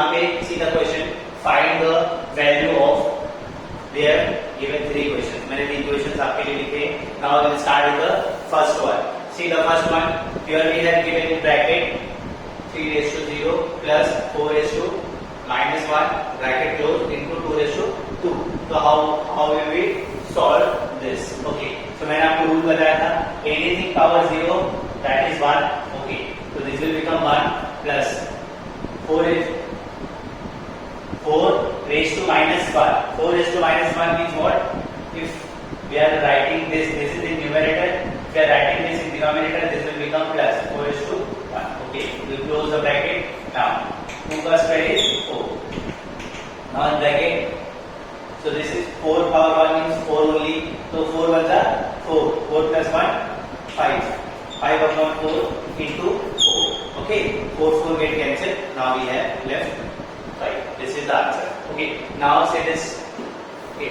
यहाँ पे see the question find the value of their given 3 questions. मैंने 3 questions आपके लिए लिखे। Now will start with the first one. See the first one, here we have given in bracket 3 raised to 0 plus 4 raised to minus 1 bracket close into 2 raised to 2. So how will we solve this? Okay, so मैंने आपको rule बताया था, anything power 0 that is 1. Okay, so this will become 1 plus 4 raised to minus 1. 4 raised to minus 1 means what? If we are writing this is in numerator. If we are writing this in denominator, this will become plus 4 raised to 1. Okay, we close the bracket. Now 2 plus square is 4. Now in bracket, so this is 4 power 1 means 4 only. So 4 ones are 4. 4 plus 1 5. 5 upon 4 into 4. Okay, 4 get cancelled. Now we have left 5. This is the answer. Okay, now say this. Okay,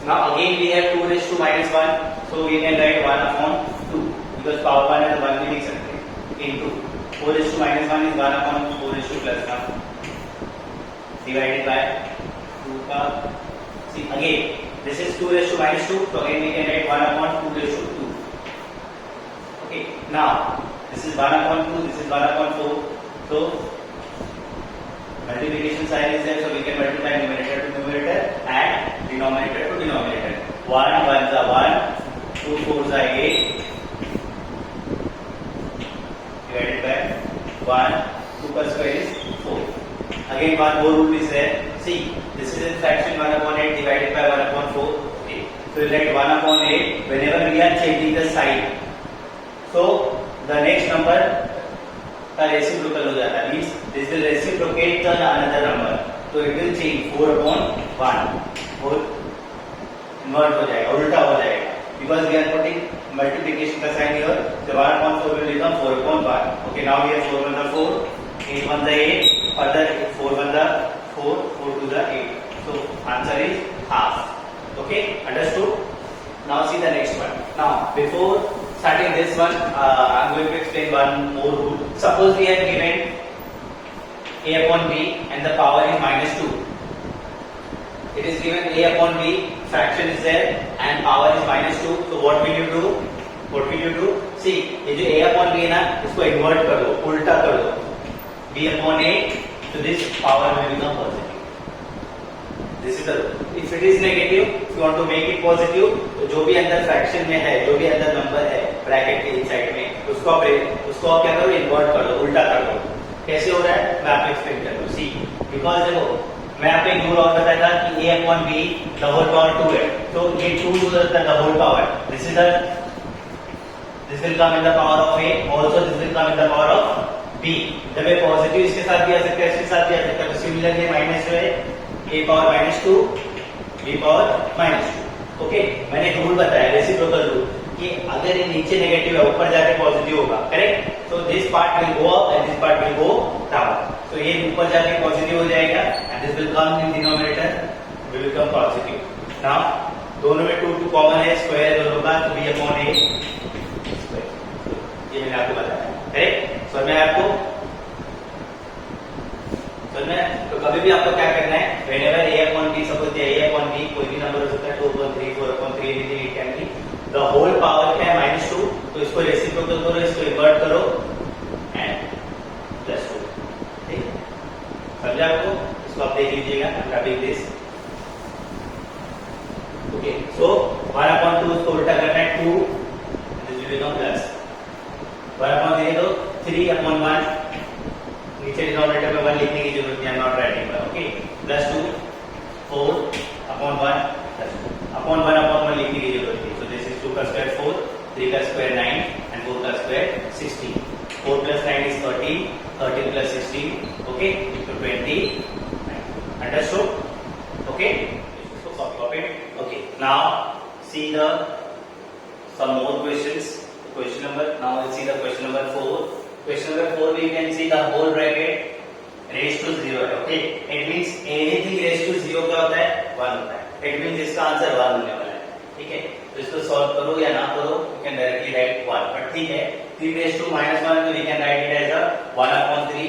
now again we have 2 raised to minus 1. So we can write 1 upon 2 because power 1 and 1 भी लिख सकते हैं into 4 raised to minus 1 is 1 upon 4 raised to plus 1 divided by 2 का, see again this is 2 raised to minus 2, so again we can write 1 upon 2 raised to 2. Okay, now this is 1 upon 2, this is 1 upon 4, so multiplication sign is there, so we can multiply numerator to numerator and denominator to denominator. 1 1s are 1, 2 4s are 8 divided by 1, 2 per square is 4. Again one more rule is there. See, this is in fraction 1 upon 8 divided by 1 upon 4. Okay, so we write 1 upon 8 whenever we are changing the sign. So the next number का reciprocal हो जाता है, means this will reciprocate the another number, so it will change 4 upon 1 और invert हो जाएगा, उल्टा हो जाएगा, because we are putting multiplication का sign here, so 1 upon 4 will become 4 upon 1. Okay, now we have 4 1 4, 8 1 8, further 4 1 4, 4 2 8. So answer is half. Okay, understood? Now see the next one. Now before starting this one, I am going to explain one more rule. Suppose we have given a upon b and the power is minus 2. It is given a upon b, fraction is there and power is minus 2. So what will you do? What will you do? See, ये जो a upon b है ना, इसको invert कर दो, उल्टा कर दो. b upon a, so this power will become positive. This is the rule. If it is negative, if you want to make it positive, तो जो भी अंदर fraction में है, जो भी अंदर number है bracket के inside में, उसको आप क्या करो? Invert कर दो, उल्टा कर दो. कैसे हो रहा है? मैं आपको explain कर दूँ. See, because देखो, मैं आपको एक रूल और बताया था कि a upon b the whole power 2 है, तो ये 2 यूज होता है the whole power. This will come in the power of a, also this will come in the power of b. जब ये पॉजिटिव इसके साथ भी आ सकता है, इसके साथ भी आ सकता है, तो सिमिलरली माइनस जो है a power minus 2, b power minus 2. Okay, मैंने एक रूल बताया, रेसिप्रोकल रूल, कि अगर ये नीचे नेगेटिव है ऊपर जाके पॉजिटिव होगा, करेक्ट? तो this part will go up and this part will go down. तो ये ऊपर जाके पॉजिटिव हो जाएगा and this will come in denominator, will become positive. Now दोनों में 2 कॉमन है, स्क्वायर है दोनों का, तो b अपॉन a स्क्वायर. ये मैंने आपको बताया, करेक्ट? समझ में आपको? समझ में? तो कभी भी आपको क्या करना है, whenever a upon b, suppose a upon b कोई भी नंबर हो सकता है, 2 upon 3, 4 upon 3, anything it can be, the whole power क्या है? माइनस 2. तो इसको रेसिप्रोकल करो, इसको इन्वर्ट करो एंड प्लस 2. ठीक, समझा आपको? इसको आप देख लीजिएगा. Topic this. Okay, so 1 upon 2 उसको उल्टा करना है 2, this will become plus 1 upon 3 तो 3 upon 1, नीचे डिनोमिनेटर में 1 लिखने की जरूरत नहीं है, नॉट राइटिंग पर. Okay, plus 2 4 upon 1 plus 2 upon 1 upon 1 लिखने की जरूरत नहीं. सो दिस इज 2 का स्क्वायर 4, 3 का स्क्वायर 9 एंड 4 का square 16. 4 plus 9 is 13, 13 plus 16, okay, so 20. Understood? Okay, so copy it. Okay, now see the some more questions. Question number, now we'll see the question number 4. Question number 4, we can see the whole bracket raised to 0 है. Okay, it means anything raised to 0 क्या होता है? 1 होता है. It means इसका answer 1 होने वाला है. ठीक है, तो इसको सॉल्व करो या ना करो, you can directly write 1. But ठीक है, 3 raised to minus 1, तो we can write it as a 1 upon 3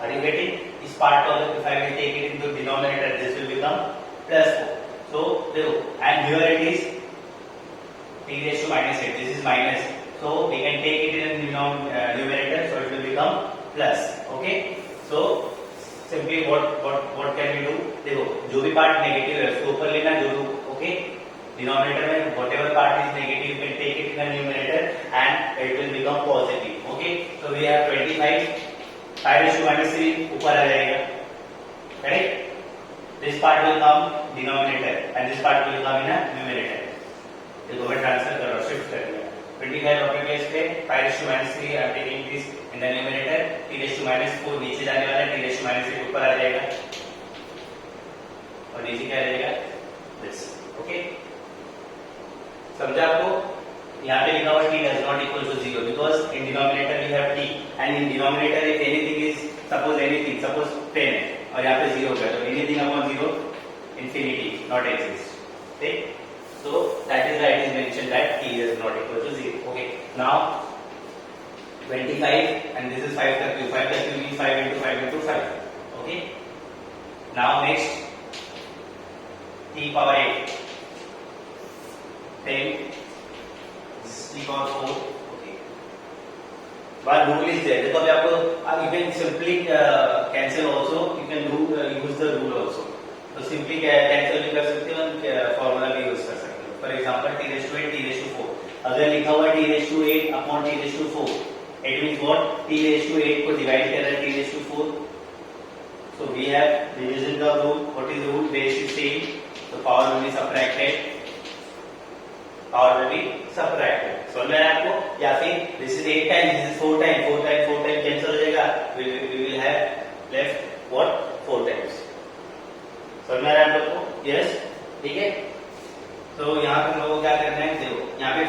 Are you getting? This part of if I will take it into denominator, this will become plus 4. So देखो, and here it is t raised to minus 8. This is minus. So we can take it in numerator, so it will become plus. Okay. So simply what can we do? देखो, जो भी part negative है उसको ऊपर लेना, जो okay. Denominator में whatever part is negative, you can take it in the numerator and it will become positive. Okay. So we have 25. 5 raised to minus 3 ऊपर आ जाएगा. Correct? This part will come denominator and this part will come in a numerator. देखो मैं transfer कर रहा हूँ, shift कर दिया. 25 अपने प्लेस पे 5 raised to minus 3 I am taking this in the numerator. t raised to minus 4 नीचे जाने वाला है, t raised to minus 8 ऊपर आ जाएगा और नीचे क्या रहेगा? This. Okay? समझा आपको? यहाँ पे लिखा हुआ t does not equal to 0 because in denominator we have t and in denominator if anything is suppose 10 है और यहाँ पे 0 है तो anything upon 0 infinity not exist. ठीक? So that is why it is mentioned that t is not equal to 0. Okay. Now 25 and this is 5 का cube. 5 का cube means 5 into 5 into 5. Okay. Now next t power 8. 10. T power 4. Okay. One rule is there. देखो अभी आपको you can simply cancel also. You can do use the rule also. तो simply cancel भी कर सकते हो और formula भी use कर सकते हो. For example, t raised to 8, t raised to 4. अगर लिखा हुआ t raised to 8 upon t raised to 4, it means what? t raised to 8 को divide कर रहा है t raised to 4. So we have division का rule. What is the rule? Base is same. So power will be subtracted. Power will be subtracted. समझ में आया आपको? या फिर this is 8 times, this is 4 times, 4 times, 4 times cancel हो जाएगा. We will have left what? 4 times. समझ में आ रहा है आप लोग को? Yes. ठीक है? तो यहाँ पे हम लोगों को क्या करना है? देखो यहाँ पे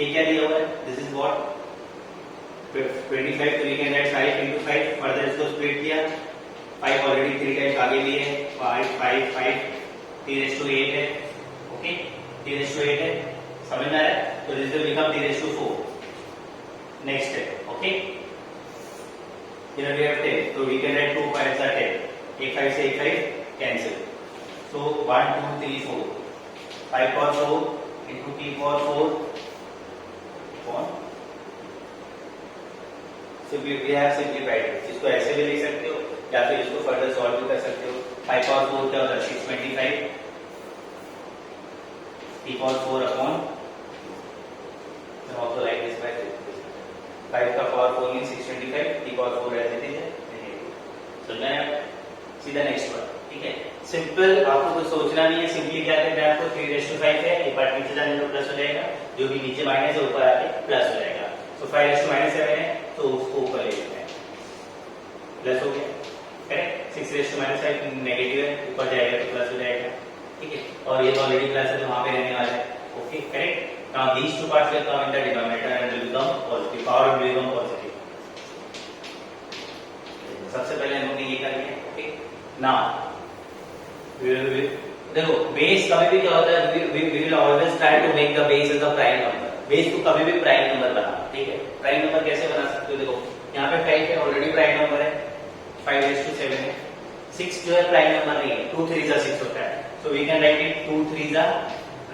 ये क्या दिया हुआ है? This is what? 25. तो we can write 5 into 5. Further इसको स्प्लिट किया. 5 ऑलरेडी 3 टाइम्स आगे लिए है. 5 t raised to 8 है. ओके? t raised to 8 है. समझ में आ रहा है? तो this will become t raised to 4. Next step. Okay? Here we have 10. So we can write 2 5s are 10. 1 5 से 1 5 cancel. So 1 2 3 4. 5 power 4 into t power 4 upon. So we have simplified it. इसको ऐसे भी लिख सकते हो या फिर इसको फर्दर सॉल्व भी कर सकते हो. 5 power 4 क्या होता है? 625. t power 4 upon. Also like this by 5 का power 4 means 625. t power 4 as it is है. So मैं सीधा नेक्स्ट वन. ठीक है? सिंपल, आपको कुछ सोचना नहीं है. सिंपली क्या करना है आपको? 3 raised to 5 है. एक बार नीचे जाने तो प्लस हो जाएगा. जो भी नीचे माइनस है ऊपर आके प्लस हो जाएगा. तो 5 raised to minus 7 है तो उसको ऊपर ले लेते हैं. प्लस हो गया. Correct? 6 raised to minus 5 negative है, ऊपर जाएगा तो प्लस हो जाएगा. ठीक है? और ये तो ऑलरेडी प्लस है तो वहां पे रहने वाला है. Okay? Correct? Now these two parts will come in the denominator and will become positive. Power will become positive. सबसे पहले हम लोग ने ये कर लिया. ओके? Now देखो बेस कभी भी क्या होता है? we will always try to make the base as a prime number. Base को कभी भी प्राइम नंबर बनाओ. ठीक है? प्राइम नंबर कैसे बना सकते हो? देखो यहाँ पे 5 है, ऑलरेडी प्राइम नंबर है. 5 raised to 7 है. 6 जो है प्राइम नंबर नहीं है. 2 3s are 6 होता है. So we can write it 2 3s are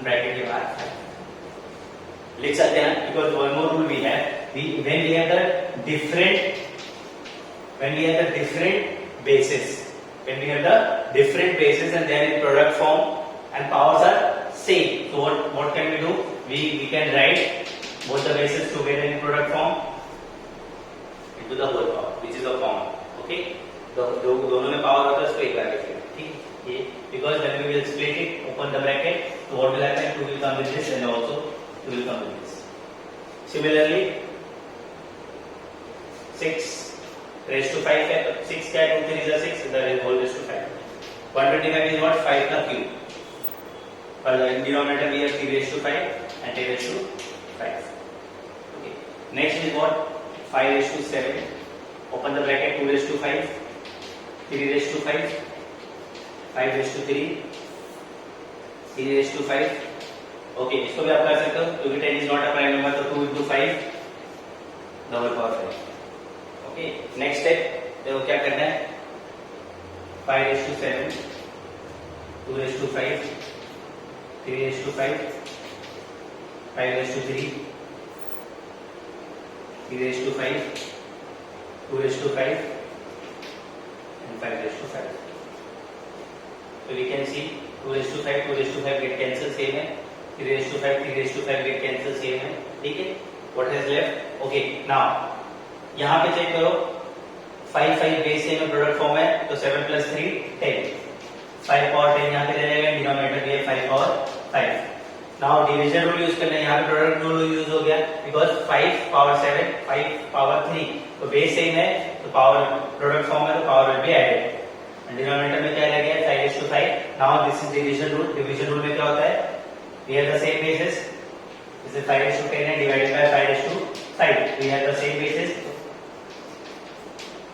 bracket के बाहर 5 लिख सकते हैं. Because one more rule we have. When we have the different bases. When we have the different bases and they are in product form and powers are same. So what can we do? We can write both the bases together in product form into the whole power, which is a common. Okay? दोनों में power होता है उसको एक बार लिखिए. ठीक है? Because when we will split it, open the bracket, so what will happen? 2 will come with this and also 2 will come with this. Similarly, 6 raised to 5 है. 6 क्या है? 2 3 is 6. That is whole raised to 5. 125 is what? 5 का cube. For the denominator we have 3 raised to 5 and 10 raised to 5. Okay. Next is what? 5 raised to 7. Open the bracket. 2 raised to 5. 3 raised to 5. 5 raised to 3. 3 raised to 5. Okay. इसको भी आप कर सकते हो क्योंकि 10 is not a prime number तो 2 into 5 double power 5. Okay. Next step देखो क्या करना है, 5:7, 2:5, 3:5, 5:3, 3:5, 2:5 and 5:5. So we can see 2:5, 2:5 get cancel same है, 3:5, 3:5 get cancel same है, ठीक है. What has left? Okay, now यहाँ पे चेक करो, 5 5 बेस सेम प्रोडक्ट फॉर्म है, तो 7 + 3 10, 5 पावर 10 यहाँ पे ले जाएगा, डिनोमिनेटर भी है 5 power 5. Now division rule use करना है, यहाँ पे प्रोडक्ट रूल यूज हो गया, बिकॉज 5 पावर 7, 5 पावर 3, तो बेस सेम है, तो पावर प्रोडक्ट फॉर्म है, तो power will be added. Denominator में क्या रह गया, 5:5. Now this is division rule. Division rule में क्या होता है, we have the same basis, this is 5:10 and divided by 5:5, we have the same basis,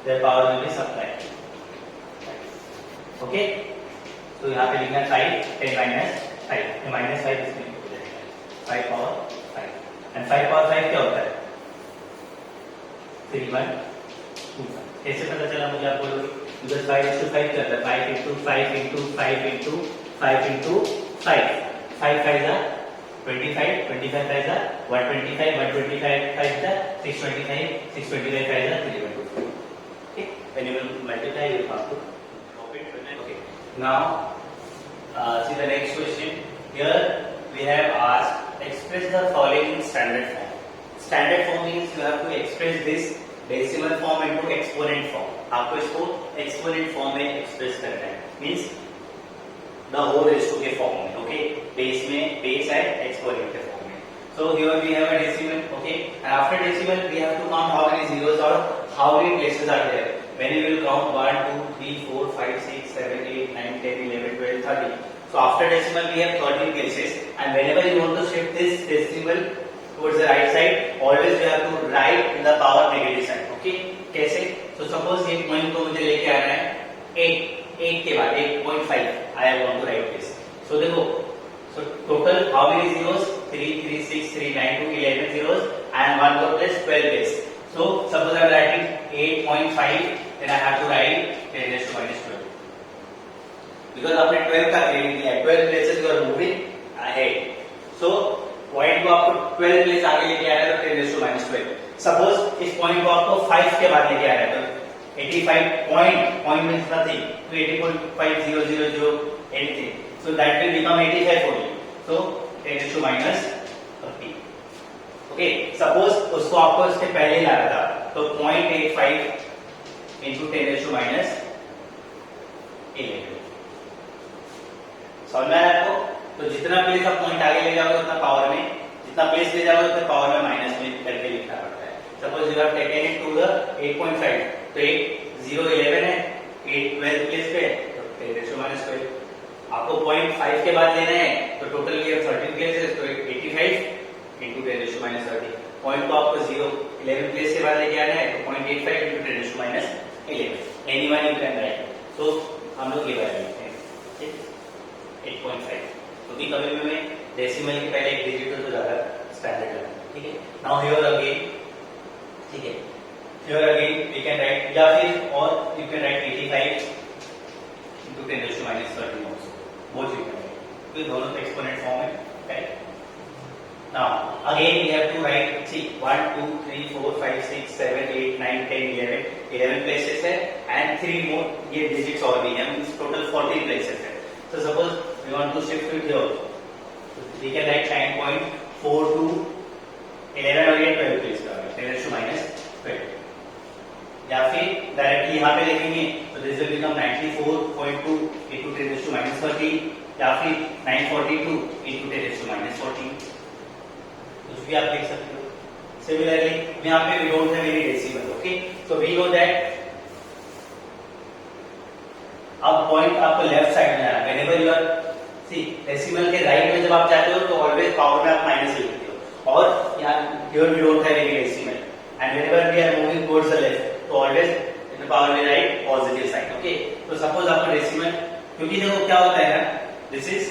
their power will be supplied. Okay, so यहाँ पे लिखना 5 10 minus 5, minus 5 इसमें 5 power 5, and 5 power 5 क्या होता है, 3 1 2 5. कैसे पता चला मुझे, आप बोलोगे, because 5:5 क्या होता है, 5 into 5 into 5 into 5 into 5, 5 5 are 25, 25 5 are 125, 125 5 are 625, 625 5 are 312. Okay, when you will multiply you have to drop it. Okay, now see the next question. Here we have asked express the following in standard form. Standard form means you have to express this decimal form into exponent form. आपको इसको exponent form में express करना है, means the whole raised to के form में. Okay, base में base है, exponent के form में. So here we have a decimal. Okay, and after decimal we have to count how many zeros or how many places are there. When you will count 1 2 3 4 5 6 7 8 9 10 11 12 13. So after decimal we have 13 places, and whenever you want to shift this decimal towards the right side, always we have to write in the power negative sign. Okay, कैसे? So suppose ये point को मुझे लेके आना है 8 के बाद 8.5, I want to write this. So देखो, so total how many zeros, 3 3 6 3 9 2 11 zeros and 1 more place 12 place. So suppose I am writing 8.5, then I have to write 10 raised to minus 12. Because आपने 12 का क्रेडिट लिया है, 12 places you are moving ahead. So point को आपको 12 place आगे लेके आना है, तो 10 raised to minus 12. सपोज इस पॉइंट को आपको 5 के बाद लेके आना है, तो 85 पॉइंट means nothing, तो 80.5000 anything. So that will become 85 for you. So 10 raised to minus 30. Okay, suppose उसको आपको इसके पहले लाना था, तो 0.85 into 10 raised to minus 11. समझ में आया आपको? तो जितना प्लेस आप पॉइंट आगे ले जाओगे उतना पावर में, जितना प्लेस ले जाओगे उतना पावर में माइनस में करके लिखना पड़ता है. Suppose you have taken it to the 8.5, तो 8 0 11 है, 8 12 प्लेस पे, तो 10 raised to minus 12. आपको 0.5 के बाद लेना है, तो टोटल ये 13 प्लेसेस, तो 85 into 10 raised to minus 30. Point को आपको 0 11 प्लेस के बाद लेके आना है, तो 0.85 into 10 raised to minus 11. Anyone you can write. तो हम लोग ये वैल्यू लिखते हैं, ठीक, 8.5. क्योंकि कभी भी में डेसिमल के पहले एक डिजिट हो तो ज्यादा स्टैंडर्ड है. ठीक है, नाउ हियर अगेन, ठीक है, here again we can write, या फिर और you can write 85 into 10 raised to minus 13 also. Both you can write, तो दोनों तो एक्सपोनेंट फॉर्म है. Right, now again we have to write, see 1 2 3 4 5 6 7 8 9 10 11 places है, एंड 3 मोर ये डिजिट्स और भी हैं, टोटल 14 प्लेसेस है. So suppose we want to shift it here, so we can write sign point 4 to 11 और ये 12 प्लेस करेंगे, 10 raised to minus 12. या फिर डायरेक्टली यहाँ पे लिखेंगे, तो this will become 94.2 into 10 raised to minus 13, या फिर 942 into 10 raised to minus 14. कुछ भी आप लिख सकते हो. Similarly यहाँ पे we don't have any decimal. Okay, so we know that अब पॉइंट आपको लेफ्ट साइड में आना. Whenever you are see decimal के राइट में जब आप जाते हो, तो ऑलवेज पावर में आप माइनस लिखते हो, और यहाँ here we don't have any decimal, and whenever we are moving towards the left, तो ऑलवेज इन द पावर में राइट पॉजिटिव साइन. ओके, तो सपोज आपको डेसिमल, क्योंकि देखो क्या होता है ना, दिस इज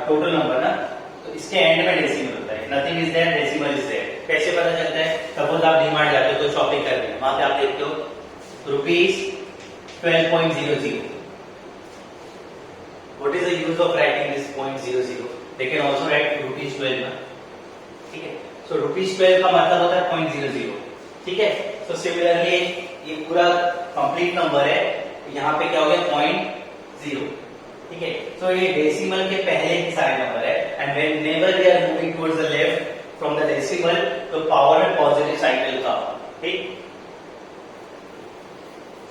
टोटल नंबर ना, तो इसके एंड में डेसिमल होता है, nothing is there, decimal is there. कैसे पता चलता है? सपोज आप डीमार्ट जाते हो तो शॉपिंग करते हैं, वहां पे आप देखते हो rupees 12.00. What is the use of writing this 0.00? They can also write rupees 12 ना, ठीक है. So rupees 12 का मतलब होता है 0.00, ठीक है. So similarly ये पूरा कंप्लीट नंबर है, यहाँ पे क्या हो गया 0.0, ठीक है. So ये डेसिमल के पहले के सारे नंबर है, and whenever we are moving towards the left from the decimal, तो पावर में पॉजिटिव साइन विल कम, ठीक.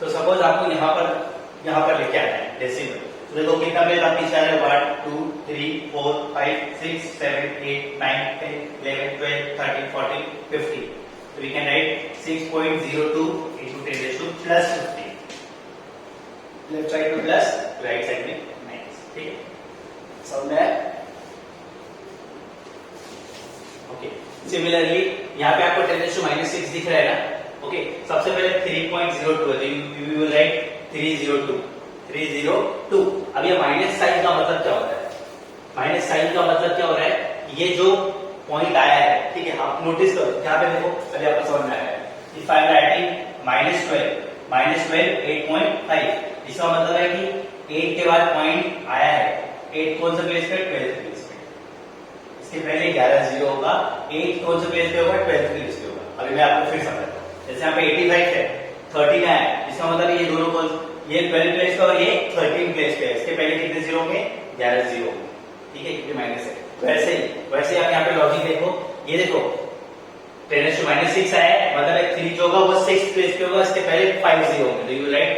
तो सपोज आपको यहाँ पर लेके आना है डेसिमल, तो देखो कितना प्लेस आपकी चार है 1 2 3 4 5 6 7 8 9 10 11 12 13 14 15. So we can write 6.02 into 10 raised to plus 15. Left side में प्लस, राइट साइड में माइनस, ठीक है. समझ में आया? ओके. सिमिलरली यहाँ पे आपको 10 raised to -6 दिख रहा है ना. ओके. सबसे पहले 3.02 है, तो यू विल राइट 302. अब ये माइनस साइन का मतलब क्या होता है? माइनस साइन का मतलब क्या हो रहा है? ये जो पॉइंट आया है, ठीक है, आप नोटिस करो यहाँ पे देखो, अभी आपको समझ में आया है. इफ आई एम राइटिंग -12 8.5, इसका मतलब है कि 8 के बाद पॉइंट आया है. 8 कौन सा प्लेस पे? 12th प्लेस पे. इसके पहले 11 0 होगा. 8 कौन सा प्लेस पे होगा? 12th प्लेस पे होगा. अभी मैं आपको फिर समझाता हूँ. जैसे यहाँ पे 85 है, 13 है, इसका मतलब ये दोनों कौन, ये 12 प्लेस पे और ये 13 प्लेस पे है. इसके पहले कितने जीरो होंगे? 11 0 होंगे, ठीक है, ये माइनस है. वैसे आप यहाँ पे लॉजिक देखो, ये देखो 10 raised to -6 आया है, मतलब 3 जो होगा वो 6 प्लेस पे होगा, इसके पहले 5 0 होंगे. तो यू राइट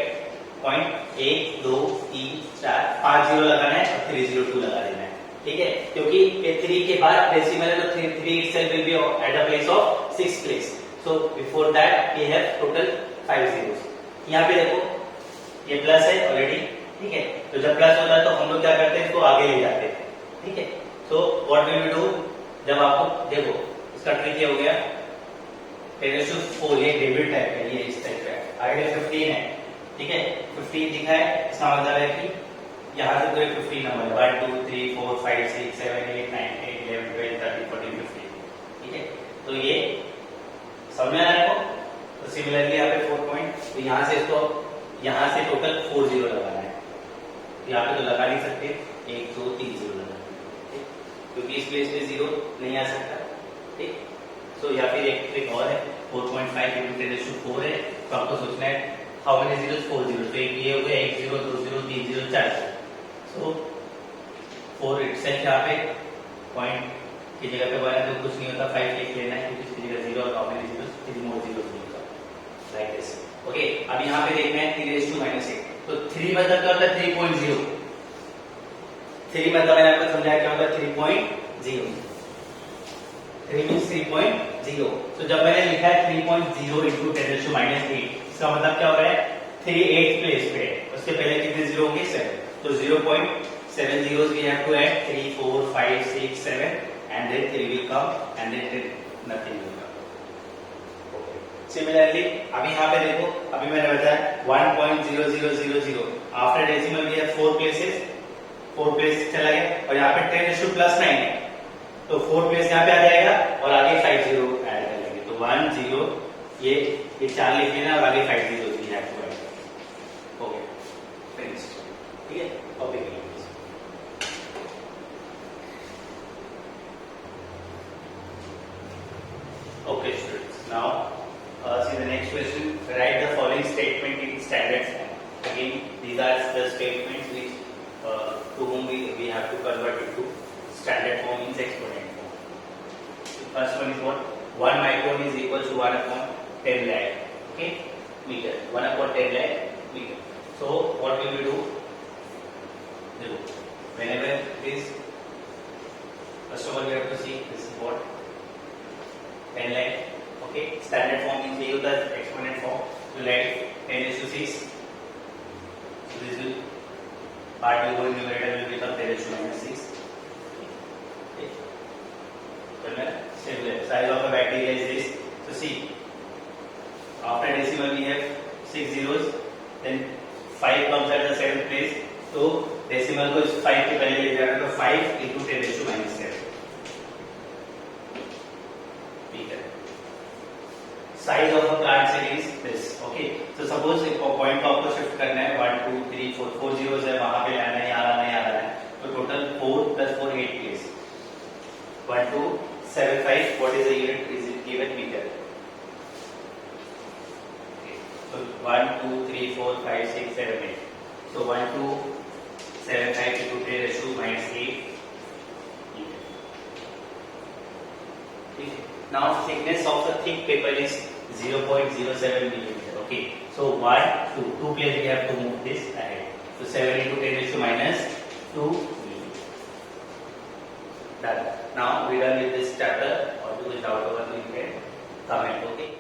पॉइंट 1 2 3 4 5 0 लगाना है और 302 लगा देना है, ठीक है, क्योंकि ये 3 के बाद डेसिमल है, तो 3 itself will be at a place of 6 place. So before that we have total 5 zeros. यहाँ पे देखो ये प्लस है ऑलरेडी, ठीक है. तो जब प्लस होता है तो हम लोग क्या करते हैं, इसको आगे ले जाते हैं, ठीक है. So what will we do, जब आपको देखो इसका ट्रिक ये हो गया 10 raised to 4, ये डेबिट टाइप है, ये इस टाइप का है. आगे 15 है, ठीक है, 15 दिखा है, इसका मतलब है कि यहाँ से कोई 15 नंबर है 1 2 3 4 5 6 7 8 9 10 11 12 13 14 15, ठीक है. तो ये समझ में आ रहा है आपको. तो सिमिलरली यहाँ पे 4 पॉइंट, तो यहाँ से इसको यहाँ से टोटल 4 0 लगाना है. यहाँ पे तो लगा नहीं सकते, 1 2 3 0 लगाना है, क्योंकि इस प्लेस पे 0 नहीं आ सकता, ठीक. सो या फिर एक ट्रिक और है, 4.5 into 10 raised to 4 है, तो आपको सोचना है हाउ मेनी जीरोस, 4 जीरो. तो एक ये हो गया 1 0 2 0 3 0 4 0. सो 4 इटसेल्फ यहाँ पे पॉइंट की जगह पे बना तो कुछ नहीं होता, 5 लिख लेना है, क्योंकि इसकी जगह 0 और how many zeros 3 more zeros होगा, लाइक दिस. ओके. अब यहाँ पे देखना है 3 raised to -8. तो 3 मतलब क्या होता है? 3.0. 3 मतलब मैंने आपको समझाया क्या होता है? 3.0. 3 means 3.0. तो जब मैंने लिखा है 3.0 into 10 raised to -8, इसका मतलब क्या हो रहा है? 3 8 प्लेस पे है, उसके पहले कितने जीरो होंगे? 7. तो 0.7 zeros we have to add 3 4 5 6 7 and then 3 will come and then nothing will come. Okay. Similarly अभी यहाँ पे देखो, अभी मैंने बताया 1.0000. After decimal we have 4 places, 4 place चला गया, और यहाँ पे 10 raised to +9 है, तो 4 प्लेस यहाँ पे आ जाएगा और आगे 5 0 ऐड कर लेंगे. तो 1 0 ये 4 लिख लेना और आगे 5 0 भी है. ओके, फिनिश, ठीक है. कॉपी कर लीजिए. Okay, students. Now, see the next question. Write the following statement in standard form. Again, these are the statements which to whom we have to convert into standard form means exponent form. The first one is what? 1 micron is equal to 1 upon 10 lakh. Okay, meter. 1 upon 10 lakh meter. So, what will we do? Whenever it is, first of all, we have to see this is what 10 lakh. Okay, standard form means we use the exponent form. So let 10 raised to 6. So this will part will go in numerator will become 10 raised to -6. Okay. Similar size of a bacteria is this. So see, after decimal we have 6 zeros, then 5 comes at the 7th place. So decimal को 5 के पहले ले जाना, तो 5 into 10 raised to -7. Size of a card series, this. Okay. So suppose point को आपको shift करना है 1 2 3 4 4 zeros है वहां पे लाना है, यहाँ लाना है, यहाँ लाना है, तो total 4 plus 4 8 place. 1275. What is the unit? Is it given meter? Okay. So 1 2 3 4 5 6 7 8. So 1275 into 10 raised to minus 8. Now thickness of the thick paper is 0.07 millimeter. Okay. So 1 2 place we have to move this ahead. So 7 into 10 raised to minus 2 millimeter. Done. Now we done with this chapter. Or do the doubt over, you can comment. Okay.